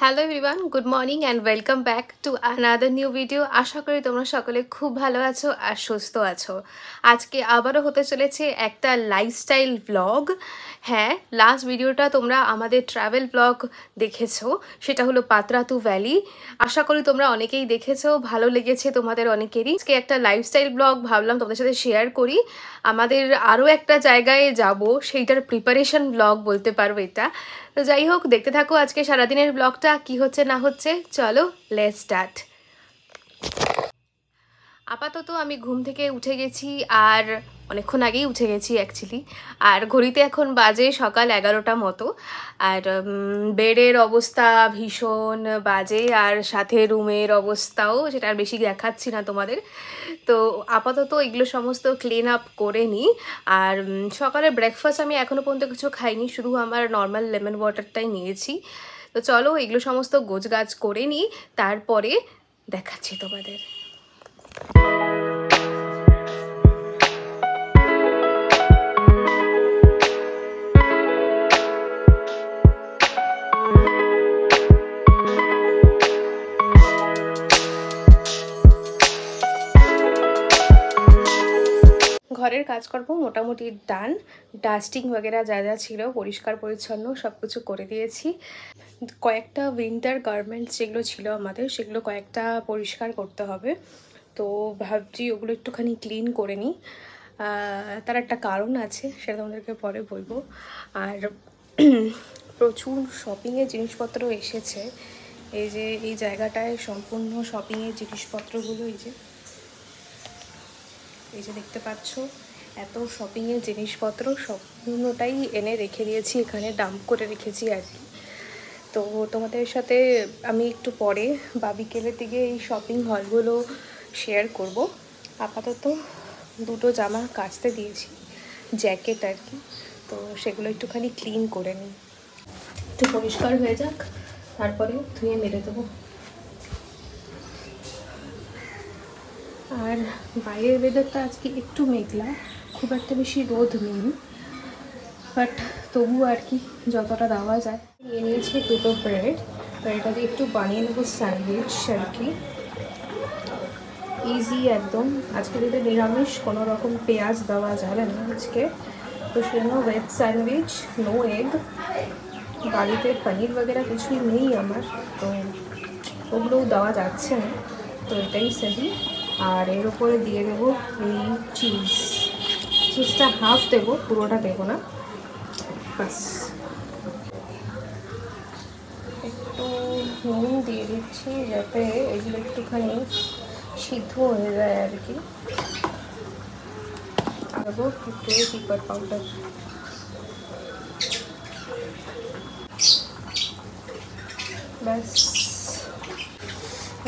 Hello everyone, good morning and welcome back to another new video. আশা করি তোমরা সকলে খুব ভালো আছো আর সুস্থ আছো। আজকে আবারও হতে চলেছে একটা লাইফস্টাইল ব্লগ। হ্যাঁ, লাস্ট ভিডিওটা তোমরা আমাদের ট্রাভেল ব্লগ দেখেছো, সেটা হলো পাতরাতু ভ্যালি। আশা করি তোমরা অনেকেই দেখেছো, ভালো লেগেছে তোমাদের অনেকেরই। আজকে একটা লাইফস্টাইল ব্লগ ভাবলাম তোমাদের সাথে শেয়ার করি। আমাদের আরও একটা জায়গায় যাব, সেইটার প্রিপারেশন ব্লগ বলতে পারবো এটা। তো যাই হোক, দেখতে থাকো আজকে সারাদিনের ব্লগটা কি হচ্ছে না হচ্ছে। চলো লেটস স্টার্ট। আপাতত আমি ঘুম থেকে উঠে গেছি, আর অনেকক্ষণ আগেই উঠে গেছি অ্যাকচুয়ালি। আর ঘড়িতে এখন বাজে সকাল 11টা মতো। আর বেডের অবস্থা ভীষণ বাজে, আর সাথে রুমের অবস্থাও, সেটা আর বেশি দেখাচ্ছি না তোমাদের। তো আপাতত এগুলো সমস্ত ক্লিন আপ করে নিই। আর সকালের ব্রেকফাস্ট আমি এখনও পর্যন্ত কিছু খাইনি, শুধু আমার নর্মাল লেমন ওয়াটারটাই নিয়েছি। তো চলো এগুলো সমস্ত গোছগাছ করে নিই, তারপরে দেখাচ্ছি তোমাদের। ঘরের কাজকর্ম মোটামুটি ডান। ডাস্টিং বগেরা যা যা ছিল পরিষ্কার পরিচ্ছন্ন সব কিছু করে দিয়েছি। কয়েকটা উইন্টার গার্মেন্টস যেগুলো ছিল আমাদের, সেগুলো কয়েকটা পরিষ্কার করতে হবে। তো ভাবছি ওগুলো একটুখানি ক্লিন করে নিই। তার একটা কারণ আছে, সেটা তোমাদেরকে পরে বলবো। আর প্রচুর শপিংয়ের জিনিসপত্র এসেছে। এই যে এই জায়গাটায় সম্পূর্ণ শপিংয়ের জিনিসপত্রগুলো এই যে দেখতে পাচ্ছ, এত শপিংয়ের জিনিসপত্র সম্পূর্ণটাই এনে রেখে দিয়েছি, এখানে ডাম্প করে রেখেছি আর কি। তো তোমাদের সাথে আমি একটু পরে বা বিকেলের দিকে এই শপিং হলগুলো শেয়ার করব। আপাতত দুটো জামা কাচতে দিয়েছি, জ্যাকেট আর কি। তো সেগুলো একটুখানি ক্লিন করে নিই, একটু পরিষ্কার হয়ে যাক, তারপরে ধুয়ে মেরে দেবো। আর বাইরের ওয়েদারটা আজকে একটু মেঘলা, খুব একটা বেশি রোদ নেই, বাট তবু আর কি যতটা দেওয়া যায়। নিয়ে নিয়েছি দুটো ব্রেড, তো এটা দিয়ে একটু বানিয়ে নেবো স্যান্ডউইচ আর কি। ইজি একদম। আজকে যদি নিরামিষ, কোনো রকম পেঁয়াজ দেওয়া যাবে না আজকে, তো সেজন্য ভেজ স্যান্ডউইচ, নো এগ। বাড়িতে পনির বগেরা কিছুই নেই আমার, তো ওগুলোও দেওয়া যাচ্ছে না, তো এটাই সহি। আর এর উপরে দিয়ে দেবো এই চিজটা হাফ দেবো, পুরোটা দেবো না, বাস। একটু নুন দিয়ে দিচ্ছি যাতে এগুলো একটুখানি সিদ্ধ হয়ে যায় আর কি। আর দেবো একটু পেপার পাউডার। ব্যাস।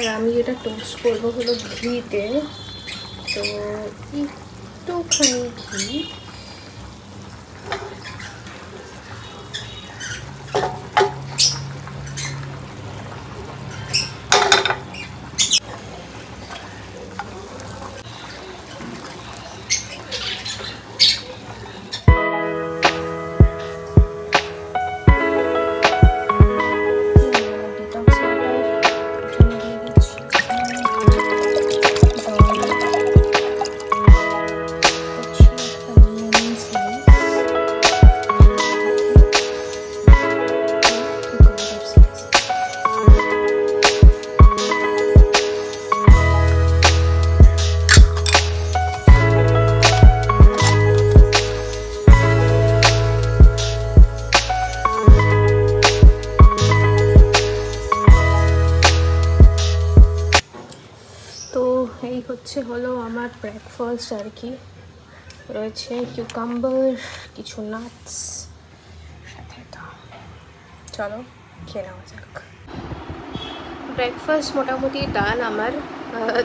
আর আমি এটা টোস্ট করবো হলো ঘিতে, তো একটুখানি ঘি। এই হচ্ছে হলো আমার ব্রেকফাস্ট আর কি। রয়েছে কিউকাম্বার, কিছু নাটস সাথে। চলো খেয়ে নেওয়া যাক। ব্রেকফাস্ট মোটামুটি ডান আমার।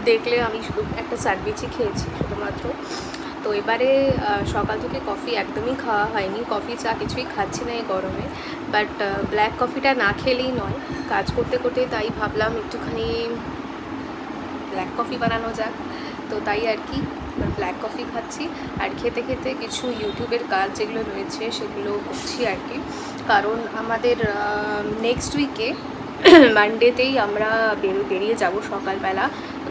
দেখলে আমি শুধু একটা স্যান্ডউইচই খেয়েছি শুধুমাত্র। তো এবারে সকাল থেকে কফি একদমই খাওয়া হয়নি, কফি চা কিছুই খাচ্ছি না এই গরমে। বাট ব্ল্যাক কফিটা না খেলেই নয়, কাজ করতে করতে তাই ভাবলাম একটুখানি ব্ল্যাক কফি বানানো যাক। তো তাই আর কি ব্ল্যাক কফি খাচ্ছি। আর খেতে খেতে কিছু ইউটিউবের কাজ যেগুলো রয়েছে সেগুলো করছি আর কি। কারণ আমাদের নেক্সট উইকে মানডেতেই আমরা বেরিয়ে যাব সকালবেলা।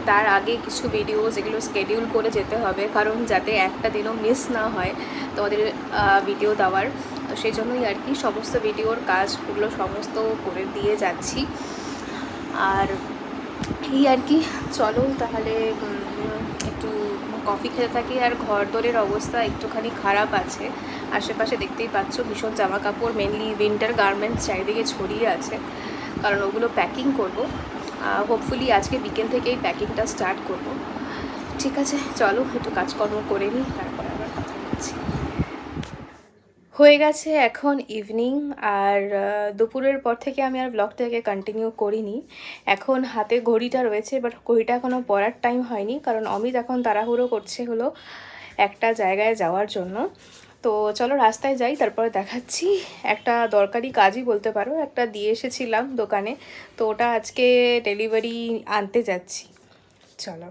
তার আগে কিছু ভিডিওস এগুলো স্কেডিউল করে যেতে হবে, কারণ যাতে একটা দিনও মিস না হয় তোমাদের ভিডিও দেওয়ার। তো সেই জন্যই আর কি সমস্ত ভিডিওর কাজ এগুলো সমস্ত করে দিয়ে যাচ্ছি। আর এই আর কি, চলো তাহলে একটু কফি খেতে থাকি। আর ঘর দোরের অবস্থা একটুখানি খারাপ আছে, আশেপাশে দেখতেই পাচ্ছ ভীষণ জামা কাপড়, মেনলি উইন্টার গার্মেন্টস চারিদিকে ছড়িয়ে আছে, কারণ ওগুলো প্যাকিং করব। হোপফুলি আজকে বিকেল থেকেই প্যাকিংটা স্টার্ট করব। ঠিক আছে, চলো একটু কাজকর্ম করে নিই, তারপরে আবার কথা বলছি। হয়ে গেছে এখন ইভিনিং, আর দুপুরের পর থেকে আমি আর ব্লগটাকে কন্টিনিউ করিনি। এখন হাতে ঘড়িটা রয়েছে, বাট ঘড়িটা এখনও পরার টাইম হয়নি, কারণ অমিত এখন তাড়াহুড়ো করছে হলো একটা জায়গায় যাওয়ার জন্য। তো চলো রাস্তায় যাই, তারপরে দেখাচ্ছি। একটা দরকারি কাজই বলতে পারো, একটা দিয়ে এসেছিলাম দোকানে, তো ওটা আজকে ডেলিভারি আনতে যাচ্ছি। চলো।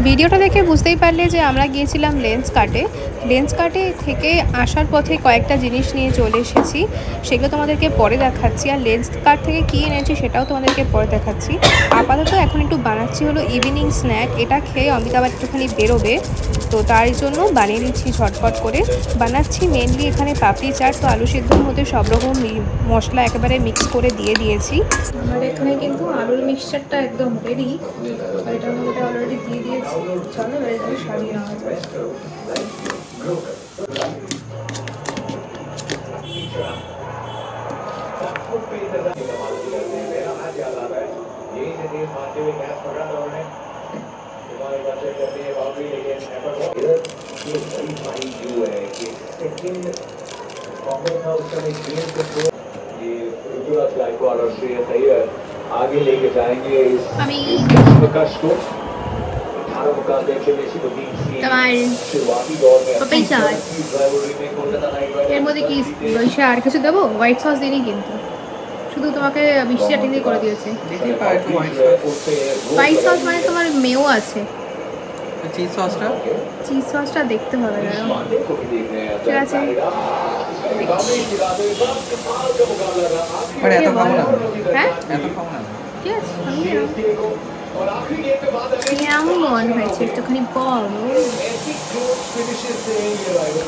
ভিডিওটা দেখে বুঝতেই পারলে যে আমরা গিয়েছিলাম লেন্স কার্টে থেকে আসার পথে কয়েকটা জিনিস নিয়ে চলে এসেছি, সেগুলো তোমাদেরকে পরে দেখাচ্ছি। আর লেন্স কার্ট থেকে কী এনেছি সেটাও তোমাদেরকে পরে দেখাচ্ছি। আপাতত এখন একটু বানাচ্ছি হলো ইভিনিং স্ন্যাক। এটা খেয়ে অমিত আবার একটুখানি বেরোবে, তো তার জন্য বানিয়ে দিচ্ছি ঝটপট করে। বানাচ্ছি মেনলি এখানে পাপড়ি চাট। তো আলু সিদ্ধর মধ্যে সব রকম মশলা একেবারে মিক্স করে দিয়ে দিয়েছি। আমার এখানে কিন্তু আলুর মিক্সচারটা একদম রেডি, আর এটার মধ্যে অলরেডি দিয়ে দিয়েছি। চলো এটাকে সাজিয়ে নেওয়া যায়। आगे लेके जाएंगे इस प्रकाश को। এর মধ্যে কি আর কিছু দেবো? হোয়াইট সস দিনই, কিন্তু শুধু তোমাকে মিষ্টি চাটনি দিয়ে করে দিয়েছে। হোয়াইট সস মানে তোমার মেও আছে, চিজ সসটা দেখতে হবে। ঠিক আছে, হ্যাঁ ঠিক আছে। কেমন মন হয়েছে একটুখানি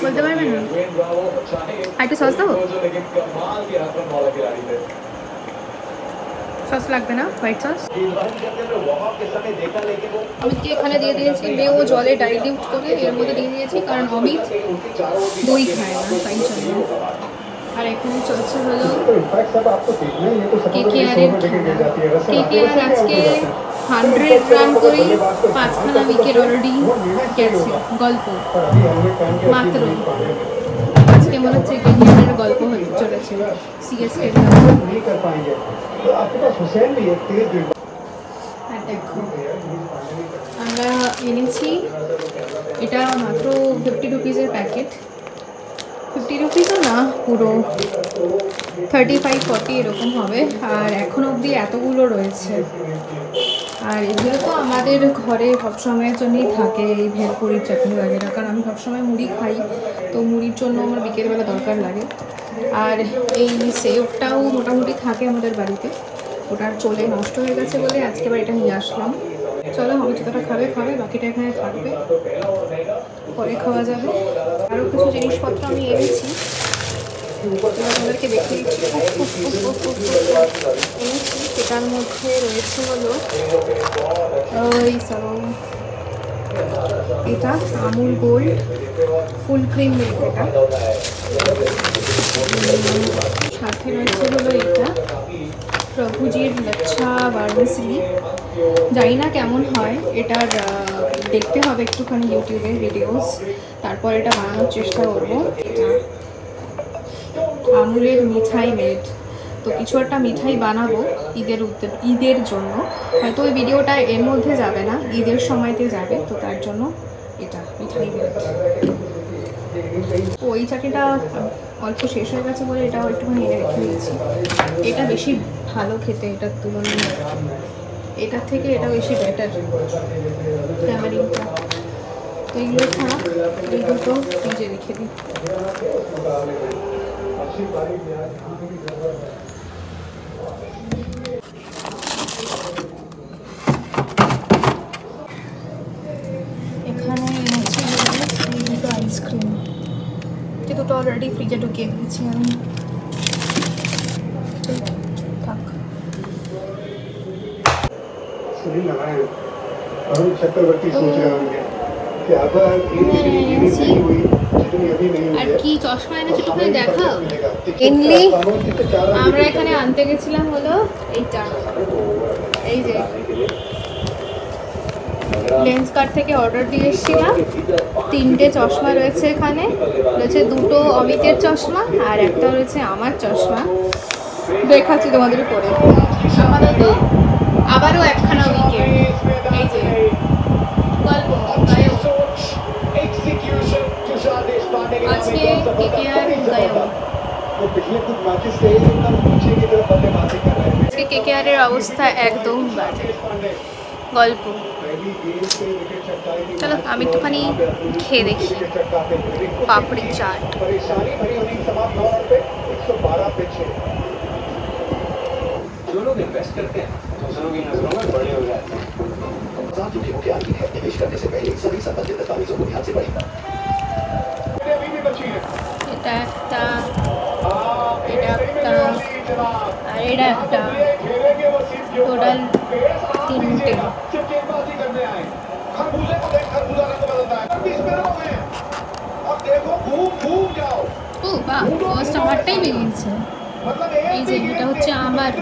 বলতে পারবে না? আর একটু সস দেবো? সস লাগবে না, হোয়াইট সস। অমিতকে এখানে দিয়ে দিয়েছি, মেয়ে ও জলে ডাইলিউট করে এর মধ্যে দিয়ে দিয়েছি, কারণ অমিত দই খায় না, তাই জন্য। আর এখানে চলছে হলো কেকেআরের খেলা। কেকেআর আজকে 100 রান করে 5খানা উইকেট অলরেডি গেছে। গল্প মাত্র আজকে মনে হচ্ছে কেকেআরের গল্প হতে চলেছে সিএসকে। আর দেখো আমরা এনেছি, এটা মাত্র 50 রুপিসের প্যাকেট। 50 রুপিসও না, পুরো 35-40 এরকম হবে। আর এখন অবধি এতগুলো রয়েছে। আর এগুলো তো আমাদের ঘরে সবসময়ের জন্যই থাকে, এই ভেলপুরির চাটনি বাগেরা, কারণ আমি সবসময় মুড়ি খাই, তো মুড়ির জন্য আমার বিকেলবেলা দরকার লাগে। আর এই সেভটাও মোটামুটি থাকে আমাদের বাড়িতে, ওটা চলে নষ্ট হয়ে গেছে বলে আজকে আবার এটা নিয়ে আসলাম। চলো, আমি যতটা খাবে বাকিটা এখানে থাকবে, পরে খাওয়া যাবে। আরও কিছু জিনিসপত্র আমি এনেছি, তোমাদেরকে দেখে দিচ্ছি। এনেছি, সেটার মধ্যে রয়েছে হলো এটা Amul gold full cream milk, এটা সাথে রয়েছে হলো এটা প্রভুজির লচ্ছা ভার্মিসেলি। জানি না কেমন হয়, এটার দেখতে হবে একটুখানি ইউটিউবে ভিডিওস, তারপর এটা বানানোর চেষ্টা করবো। এটা আমুলের মিঠাই মেড, তো তো কিছু একটা মিঠাই বানাবো ঈদের জন্য। হয়তো ওই ভিডিওটা এর মধ্যে যাবে না, ঈদের সময়তে যাবে, তো তার জন্য এটা মিঠাই বানাচ্ছি। ওই চাটনিটা অল্প শেষ হয়ে গেছে বলে এটা একটুখানি এনে রেখে দিয়েছি। এটা বেশি ভালো খেতে এটার তুলনায়, এটার থেকে এটা বেশি বেটার ট্যামারিনটা। তো এইগুলো থাক, এই দুটো ফ্রিজে রেখে দিই। এখানে এনেছি এই দুটো আইসক্রিম, এই দুটো অলরেডি ফ্রিজে ঢুকিয়ে দিয়েছি আমি। থাক। আর কি চশমা এনেছি একটু দেখাও। মেনলি আমরা এখানে আনতে গেছিলাম হলো এইটা, এই যে লেন্স কার্ট থেকে অর্ডার দিয়ে এসেছিলাম। 3টে চশমা রয়েছে এখানে, রয়েছে 2টো অমিতের চশমা আর একটা রয়েছে আমার চশমা। দেখাচ্ছি তোমাদের পরে। আপাতত আবারও একখানা উইকেট, এই যে গল্প আজকে কেকেআর গায়ক। আজকে কেকেআরের অবস্থা একদম বাজে। গল্প চলো আমি একটুখানি খেয়ে দেখি পাপড়ি চাট। जो लोग इन्वेस्ट करते हैं दूसरों की नजरों में बड़े हो जाते हैं। जोखिमों की आदमी है, निवेश करने से पहले सभी संबंधित दस्तावेजों को ध्यान से पढ़ेगा। এটা একটা, এটা একটা, আর এটা একটা, টোটাল 3টে। ও বাহ, ফার্স্ট আমারটাই বেরিয়েছে। এই যে এটা হচ্ছে আমার,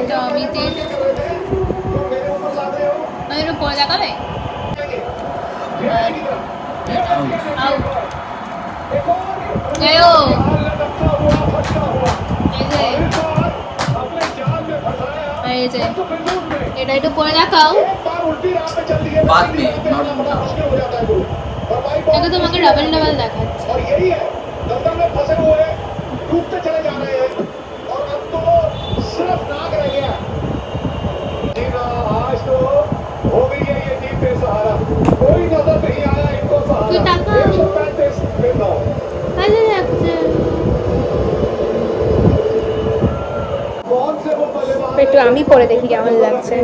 এটা অমিতের। এটা পরে দেখাবে। এটা একটু পরে দেখাও। এটা তোমাকে ডাবল ডাবল দেখাচ্ছে। তুই টাকা ভালো লাগছে। একটু আমি পরে দেখি কেমন লাগছে।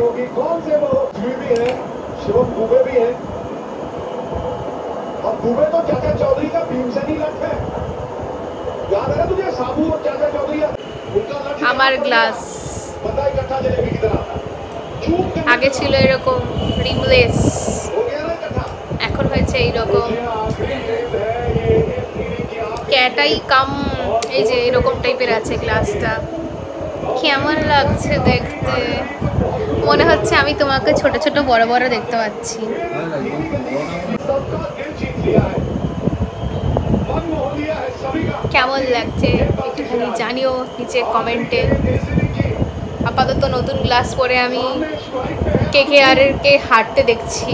আমার গ্লাস আগে ছিল এরকম রিমলেস, এখন হয়েছে এইরকম ক্যাটাই কাম, এই যে এরকম টাইপের আছে গ্লাসটা। কেমন লাগছে দেখতে? মনে হচ্ছে আমি তোমাকে ছোট ছোট বড় বড় দেখতে পাচ্ছি। কেমন লাগছে একটুখানি জানিও নিচে কমেন্টে। আপাতত নতুন গ্লাস পরে আমি কেকেআরকে হাঁটতে দেখছি,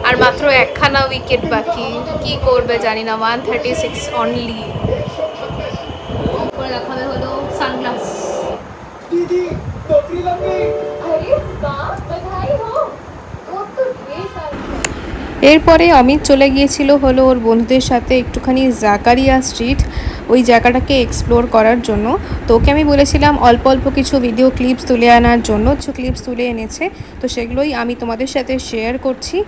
আর মাত্র একখানা উইকেট বাকি। কি করবে জানি না। 136 অনলি। পরে দেখাবে হলো সানগ্লাস। এরপরে অমিত চলে গিয়েছিল হলো ওর বন্ধুদের সাথে একটুখানি জাকারিয়া স্ট্রিট, ওই জায়গাটাকে এক্সপ্লোর করার জন্য। তো ওকে আমি বলেছিলাম অল্প অল্প কিছু ভিডিও ক্লিপস তুলে আনার জন্য। কিছু ক্লিপস তুলে এনেছে, তো সেগুলোই আমি তোমাদের সাথে শেয়ার করছি।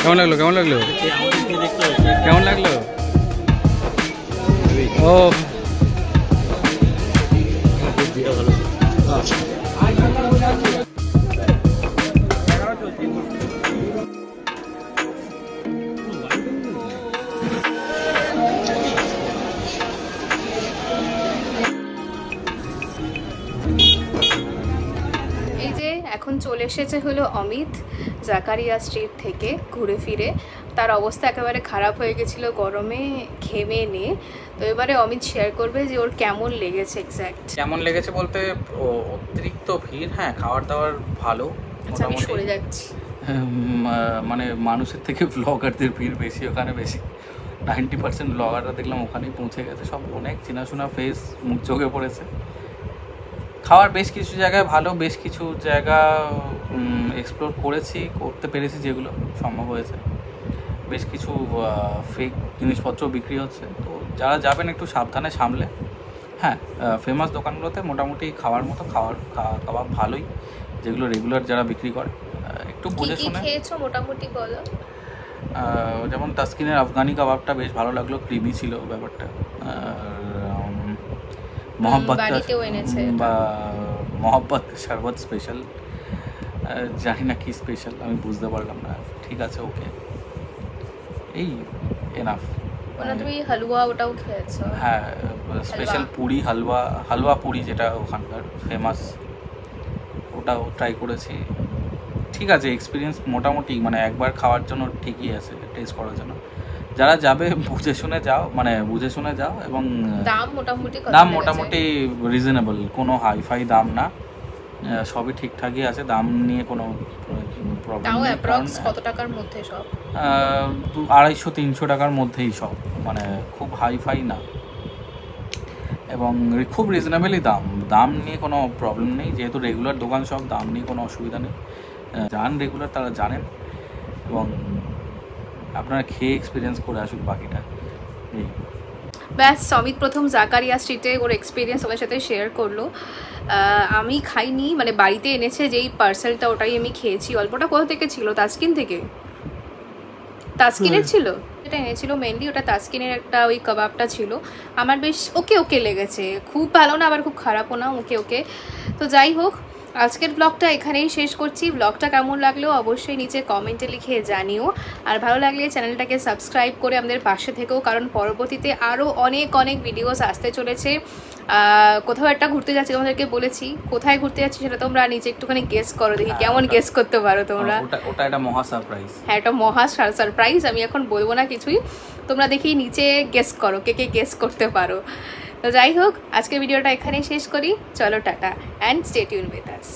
কেমন লাগলো কেমন লাগলো কেমন লাগলো ও এখন চলে এসেছে হলো অমিত জাকারিয়া স্ট্রিট থেকে ঘুরে ফিরে। তার অবস্থা একেবারে খারাপ হয়ে গেছিলো গরমে ঘেমে নিয়ে। তো এবারে অমিত শেয়ার করবে যে ওর কেমন লেগেছে এক্স্যাক্ট। কেমন লেগেছে বলতে অতিরিক্ত ভিড়, হ্যাঁ খাবার দাবার ভালো, আচ্ছা আমি সরে যাচ্ছি, মানে মানুষের থেকে ব্লগারদের ভিড় বেশি ওখানে, বেশি 90% ব্লগাররা দেখলাম ওখানেই পৌঁছে গেছে, সব অনেক চেনাশোনা ফেস মুখ চোখে পড়েছে। খাওয়ার বেশ কিছু জায়গায় ভালো, বেশ কিছু জায়গা এক্সপ্লোর করতে পেরেছি যেগুলো সম্ভব হয়েছে। বেশ কিছু ফেক জিনিসপত্র বিক্রি হচ্ছে, তো যারা যাবেন একটু সাবধানে সামলে। হ্যাঁ, ফেমাস দোকানগুলোতে মোটামুটি খাওয়ার মতো খাবার ভালোই, যেগুলো রেগুলার যারা বিক্রি করে একটু বুঝে শুনে। খেয়েছো মোটামুটি বলো? যেমন তাসকিনের আফগানি কাবাবটা বেশ ভালো লাগলো, ক্রিমি ছিল ব্যাপারটা। মহব্বত বা মহব্বত শরবত স্পেশাল, জানি না কি স্পেশাল, আমি বুঝতে পারলাম না। ঠিক আছে, ওকে, এই এনাফ। তুমি হালুয়া ওটাও খেয়েছো? হ্যাঁ, স্পেশাল পুরি, হালুয়া পুরি যেটা ওখানকার ফেমাস, ওটাও ট্রাই করেছি। ঠিক আছে, এক্সপিরিয়েন্স মোটামুটি, মানে একবার খাওয়ার জন্য ঠিকই আছে, টেস্ট করার জন্য। যারা যাবে বুঝে শুনে যাও এবং দাম মোটামুটি রিজনেবল, কোনো হাইফাই দাম না, সবই ঠিকঠাকই আছে, দাম নিয়ে কোনো প্রবলেম নেই। কত টাকার মধ্যে সব? 250-300 টাকার মধ্যেই সব, মানে খুব হাইফাই না, এবং খুব রিজনেবলই দাম নিয়ে কোনো প্রবলেম নেই। যেহেতু রেগুলার দোকান, সব দাম নিয়ে কোনো অসুবিধা নেই। যান রেগুলার তারা জানেন, এবং আপনারা খেয়ে এক্সপিরিয়েন্স করে আসুন বাকিটা। ব্যাস, অমিত প্রথম জাকারিয়া স্ট্রিটে ওর এক্সপিরিয়েন্স ওদের সাথে শেয়ার করলো। আমি খাইনি, মানে বাড়িতে এনেছে যেই পার্সেলটা ওটাই আমি খেয়েছি। অল্পটা কোথা থেকে ছিল? তাসকিনের ছিল, এটা এনেছিল মেনলি, ওটা তাসকিনের একটা ওই কাবাবটা ছিল। আমার বেশ ওকে লেগেছে, খুব ভালো না আবার খুব খারাপও না, ওকে। তো যাই হোক, আজকের ব্লগটা এখানেই শেষ করছি। ব্লগটা কেমন লাগলো অবশ্যই নিচে কমেন্টে লিখে জানিও, আর ভালো লাগলে চ্যানেলটাকে সাবস্ক্রাইব করে আমাদের পাশে থেকেও, কারণ পরবর্তীতে আরও অনেক ভিডিওস আসতে চলেছে। কোথাও একটা ঘুরতে যাচ্ছি, তোমাদেরকে বলেছি, কোথায় ঘুরতে যাচ্ছি সেটা তোমরা নিচে একটুখানি গেস করো, দেখি কেমন গেস করতে পারো তোমরা। ওটা একটা মহা সারপ্রাইজ। হ্যাঁ, এটা মহা সারপ্রাইজ, আমি এখন বলবো না কিছুই, তোমরা দেখি নিচে গেস করো কে গেস করতে পারো। তো যাই হোক, আজকের ভিডিওটা এখানেই শেষ করি। চলো tata, and stay tune with us.